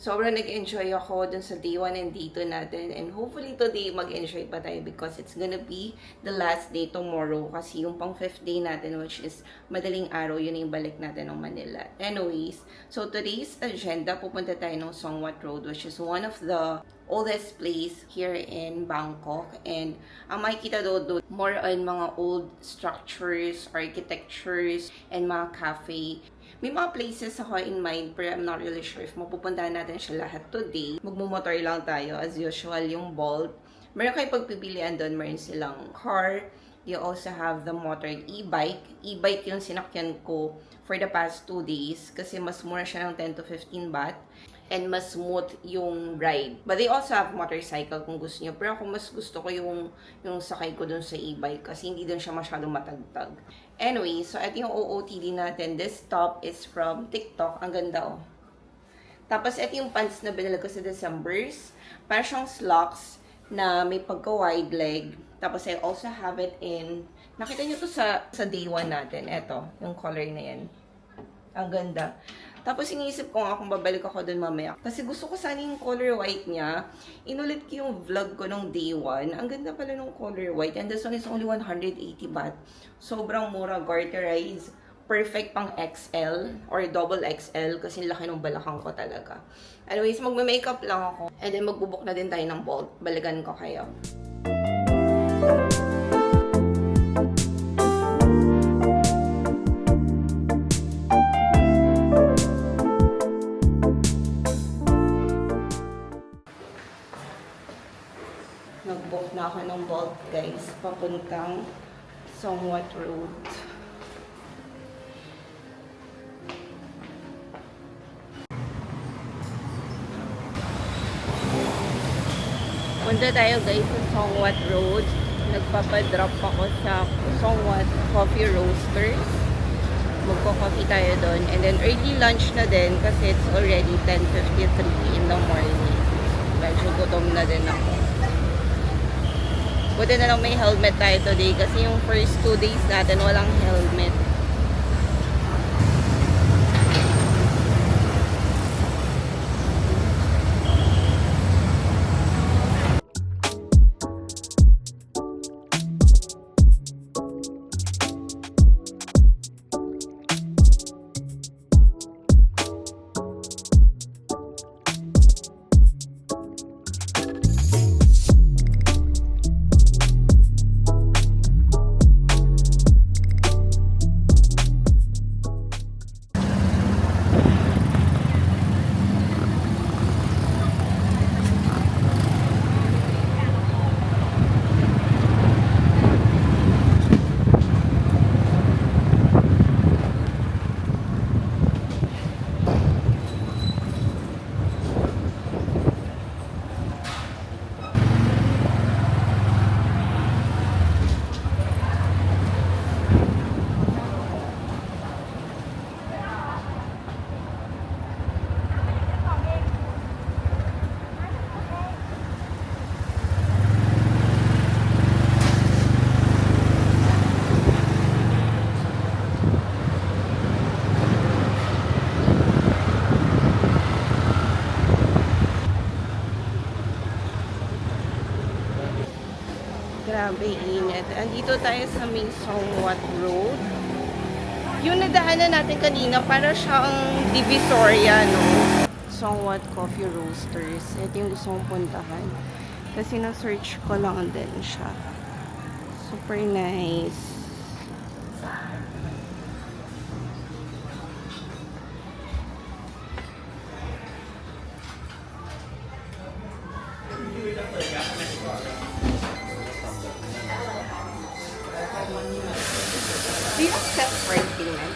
sobrang nag-enjoy ako dun sa day 1 and day 2 natin. And hopefully today mag-enjoy pa tayo because it's gonna be the last day tomorrow. Kasi yung pang 5th day natin, which is madaling araw, yun yung balik natin ng Manila. Anyways, so today's agenda, pupunta tayo ng Songwat Road, which is one of the oldest place here in Bangkok. And ang makikita doon, more on mga old structures, architectures, and mga cafe. May mga places ako in mind, pero I'm not really sure if mapupuntahan natin siya lahat today. Magmumotor lang tayo, as usual, yung Bolt. Meron kayong pagpipilian doon, meron silang car. You also have the motor e-bike. E-bike yung sinakyan ko for the past 2 days kasi mas mura siya ng 10 to 15 baht. And mas smooth yung ride. But they also have motorcycle kung gusto niyo. Pero ako mas gusto ko yung sakay ko dun sa e-bike kasi hindi dun siya masyadong matagtag. Anyway, so ito yung OOTD natin. This top is from TikTok. Ang ganda oh. Tapos ito yung pants na binili ko sa December's. Parang siyang slacks na may pagka-wide leg. Tapos I also have it in, nakita niyo to sa day 1 natin. Ito, yung color na yan. Ang ganda. Tapos iniisip ko nga kung babalik ako dun mamaya. Kasi gusto ko sana yung color white niya. Inulit ko yung vlog ko nung day 1. Ang ganda pala nung color white. And this one is only 180 baht. Sobrang mura, garterize. Perfect pang XL or double XL kasi laki ng balakang ko talaga. Anyways, magme-makeup lang ako. And then magbubuk na din tayo ng Bolt. Balikan ko kayo. Nag-book na ako ng Bolt, guys. Papuntang Songwat Road. Punta tayo, guys, sa Songwat Road. Nagpapadrop ako sa Songwat Coffee Roasters. Magko-coffee tayo doon. And then early lunch na din kasi it's already 10:53 in the morning. Medyo gutom na din ako. Buti na lang may helmet tayo today kasi yung first 2 days natin walang helmet. Grabe init. Andito tayo sa may Songwat Road. Yung nadaanan natin kanina, para siyang Divisoria, no? Songwat Coffee Roasters. Ito yung gusto kong puntahan. Kasi na-search ko lang din siya. Super nice. Do you accept card payment?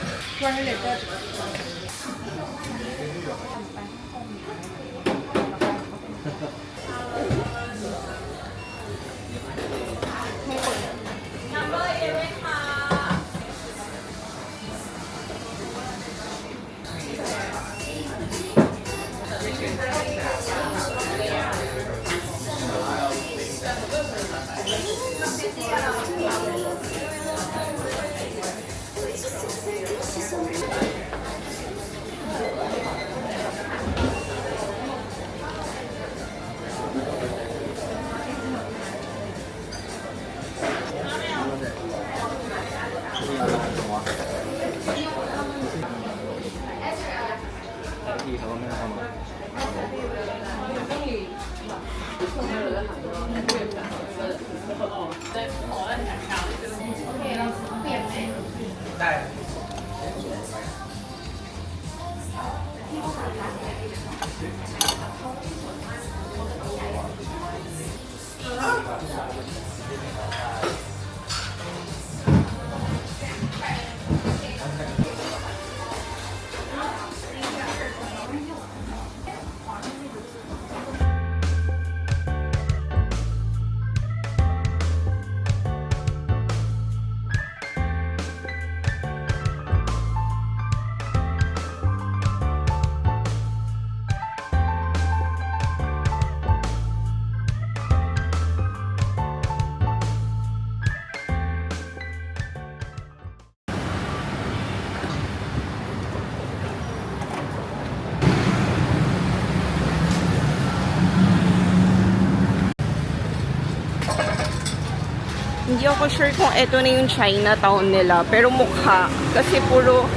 Hindi ako sure kung eto na yung Chinatown nila. Pero mukha. Kasi puro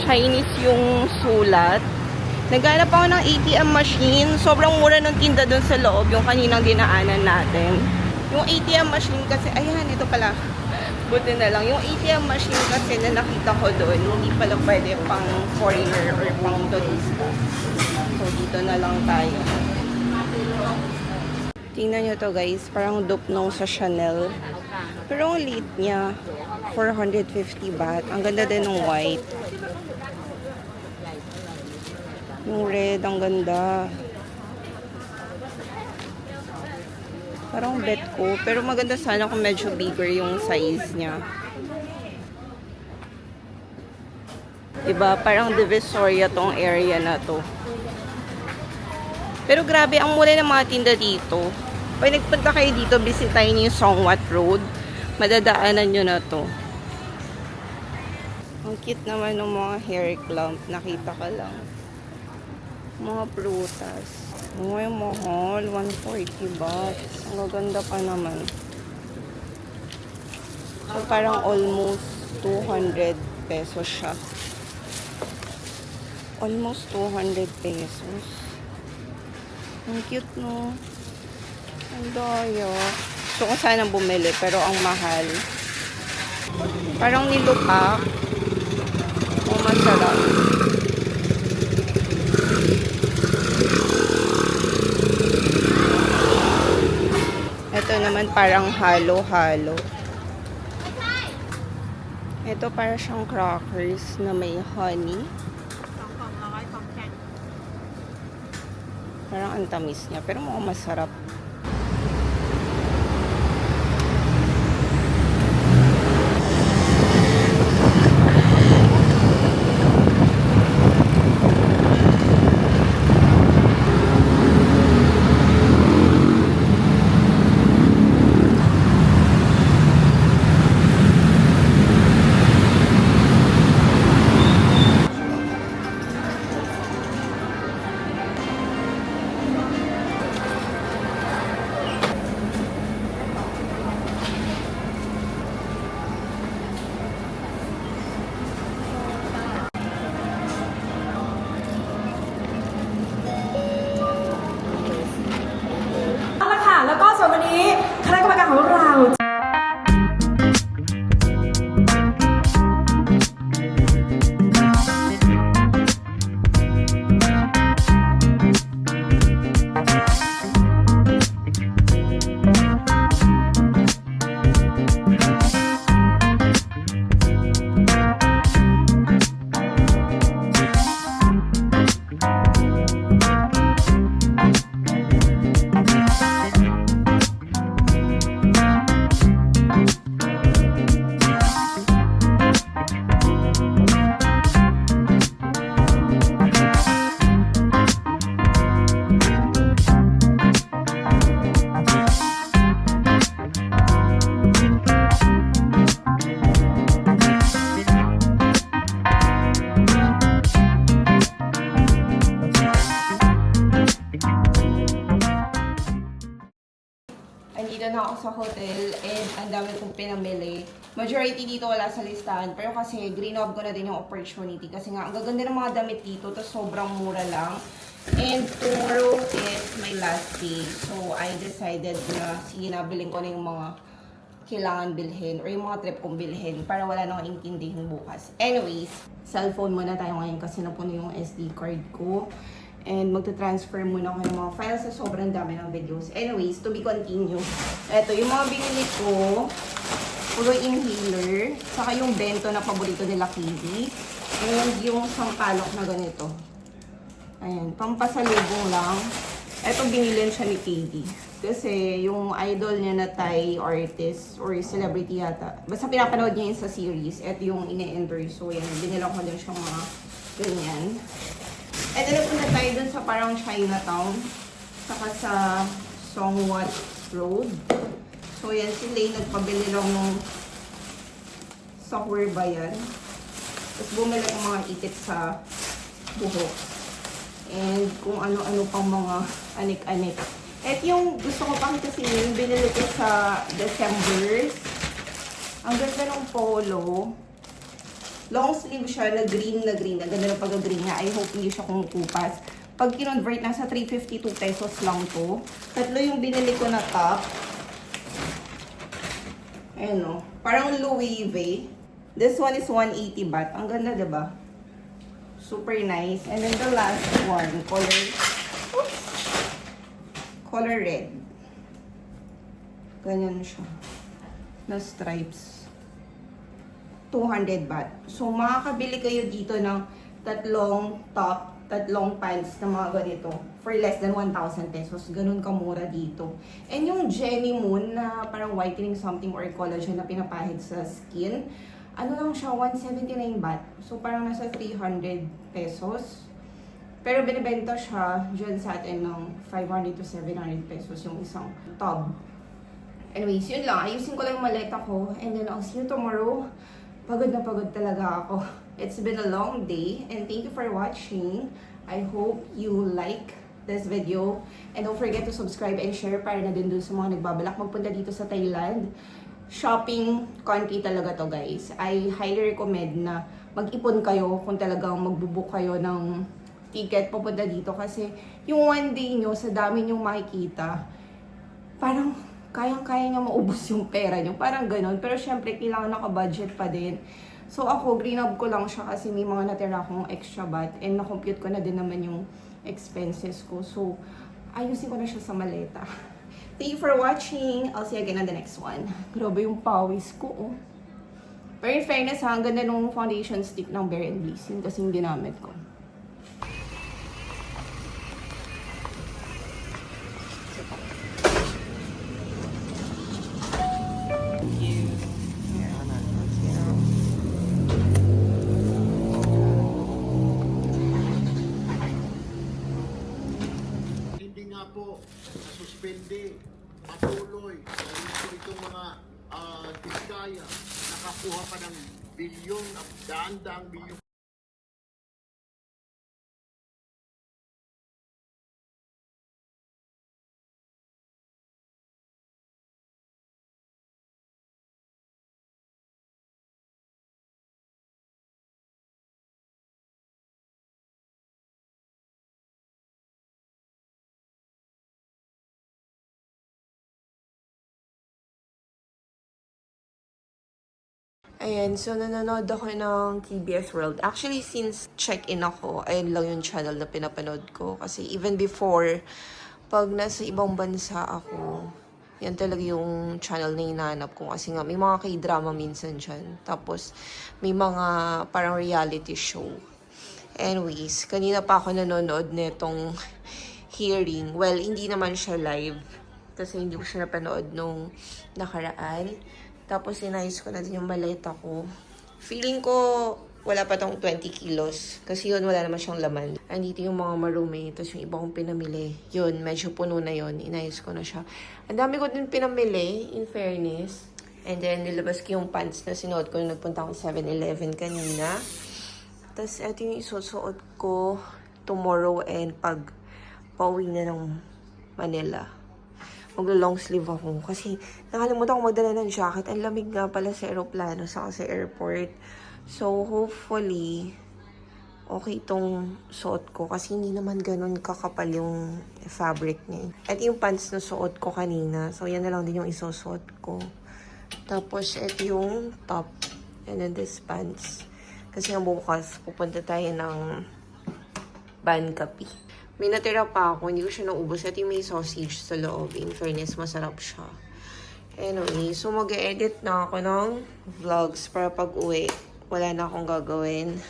Chinese yung sulat. Naghanap ako ng ATM machine. Sobrang mura ng tinda dun sa loob. Yung kaninang dinaanan natin. Yung ATM machine kasi, ayan, ito pala. Buti na lang. Yung ATM machine kasi na nakita ko doon, hindi pala pwede pang foreigner or pang turista. So, dito na lang tayo. Tingnan nyo to guys. Parang dupe nung sa Chanel. Pero ang liit niya. 450 baht. Ang ganda din ng white. Yung red, ang ganda. Parang bet ko. Pero maganda sana kung medyo bigger yung size niya. Diba? Parang Divisoria tong area na to. Pero grabe, ang mura ng mga tinda dito. Pag nagpunta kayo dito, bisitahin niyo yung Songwat Road. Madadaanan nyo na to. Ang cute naman ng mga hair clamp. Nakita ka lang. Mga prutas. Uy, mahal. 140 baht. Ang gaganda pa naman. So, parang almost 200 pesos siya. Almost 200 pesos. Ang cute, no? Ang daya. So, kung sana bumili, pero ang mahal. Parang nilupak. O, masarap. Ito naman parang halo-halo. Ito para siyang crackers na may honey. Parang ang tamis niya, pero mukhang masarap. Andito na ako sa hotel and ang dami kong pinamili. Majority dito wala sa listahan, pero kasi green-up ko na din yung opportunity kasi nga ang gaganda ng mga damit dito, tapos sobrang mura lang. And tomorrow is my last day. So I decided na sige, nabiling ko na yung mga kailangan bilhin or yung mga trip kong bilhin para wala na akong intindihin bukas. Anyways, cellphone muna tayo ngayon kasi napuno yung SD card ko. And magta-transfer muna ako ng mga files sa sobrang dami ng videos. Anyways, to be continued. Ito, yung mga binili ko, puro inhaler, saka yung bento na paborito nila Kiwi, and yung sampalok na ganito. Ayan, pampasalubong lang. Ito, binilin siya ni Katie. Kasi yung idol niya na Thai artist or celebrity yata, basta pinapanood niya yun sa series, ito yung ine-endorse. So yan, binila ko din siyang mga ganyan. Ito na punta tayo dun sa parang Chinatown, saka sa Songwat Road. So yan, si Lay nagpabili lang ng software ba yan. Tapos bumili ko mga ikit sa buhok. And kung ano-ano pang mga anik-anik. At yung gusto ko pang kasi yung binili ko sa December, Ang ganda ng polo. Long sleeve siya na green na green. Ang ganda ng pag-green niya. I hope hindi siya kumukupas. Pag kinonvert, nasa 352 pesos lang to. Tatlo yung binili ko na top. Ayan o. Parang Louis V. This one is 180 baht. Ang ganda, diba? Super nice. And then the last one, color red. Ganyan siya. Na stripes. 200 baht. So, makakabili kayo dito ng tatlong top, tatlong pants na mga ganito for less than 1,000 pesos. Ganun kamura dito. And yung Jenny Moon na parang whitening something or collagen na pinapahid sa skin, ano lang siya, 179 baht. So, parang nasa 300 pesos. Pero binibenta siya dyan sa atin ng 500 to 700 pesos yung isang tub. Anyways, yun lang. Ayusin ko lang yung maleta ko. And then, I'll see you tomorrow. Pagod na pagod talaga ako. It's been a long day. And thank you for watching. I hope you like this video. And don't forget to subscribe and share para na din dun sa mga nagbabalak magpunta dito sa Thailand. Shopping country talaga to, guys. I highly recommend na mag-ipon kayo kung talagang magbubook kayo ng ticket papunta dito. Kasi yung one day nyo, sa dami nyong makikita, parang kayang-kaya nyo maubos yung pera nyo. Parang ganun. Pero syempre, kailangan naka-budget pa din. So ako, green-up ko lang siya kasi may mga natira akong extra baht. And na-compute ko na din naman yung expenses ko. So, ayusin ko na siya sa maleta. Thank you for watching. I'll see you again on the next one. Grabe yung pawis ko, oh. Pero in fairness, ha, ang ganda nung foundation stick ng Bare & Bliss. Yun kasi yung ginamit ko. Po nasuspende patuloy dahil itong mga diskaya nakakuha pa ng bilyon at daan-daang bilyon. Ayan, so nanonood ako ng TBS World. Actually, since check-in ako, ayun lang yung channel na pinapanood ko. Kasi even before, pag nasa ibang bansa ako, yan talaga yung channel na hinahanap ko. Kasi nga, may mga k-drama minsan dyan. Tapos, may mga parang reality show. Anyways, kanina pa ako nanonood netong hearing. Well, hindi naman siya live. Kasi hindi ko siya napanood nung nakaraan. Tapos, sinayos ko na din yung maleta ko. Feeling ko, wala pa tong 20 kilos. Kasi yun, wala naman siyang laman. Andito yung mga marumi. Tapos yung iba kong pinamili. Yun, medyo puno na yun. Inayos ko na siya. Ang dami ko din pinamili, in fairness. And then, nilabas ko yung pants na sinuot ko nung nagpunta akong 7-Eleven kanina. Tapos, ito yung isusuot ko tomorrow and pag pauwi na ng Manila. Maglo-long sleeve ako. Kasi nakalimutan ko magdala ng jacket. Ang lamig nga pala sa aeroplano saka sa airport. So, hopefully, okay itong suot ko. Kasi hindi naman ganun kakapal yung fabric niya. At yung pants na suot ko kanina. So, yan na lang din yung isusuot ko. Tapos, ito yung top. And then this pants. Kasi ang bukas, pupunta tayo ng Bankapi. May natira pa ako, hindi ko siya naubos. At yung may sausage sa loob. In fairness, masarap siya. Anyway, so mag-edit na ako ng vlogs para pag uwi, wala na akong gagawin.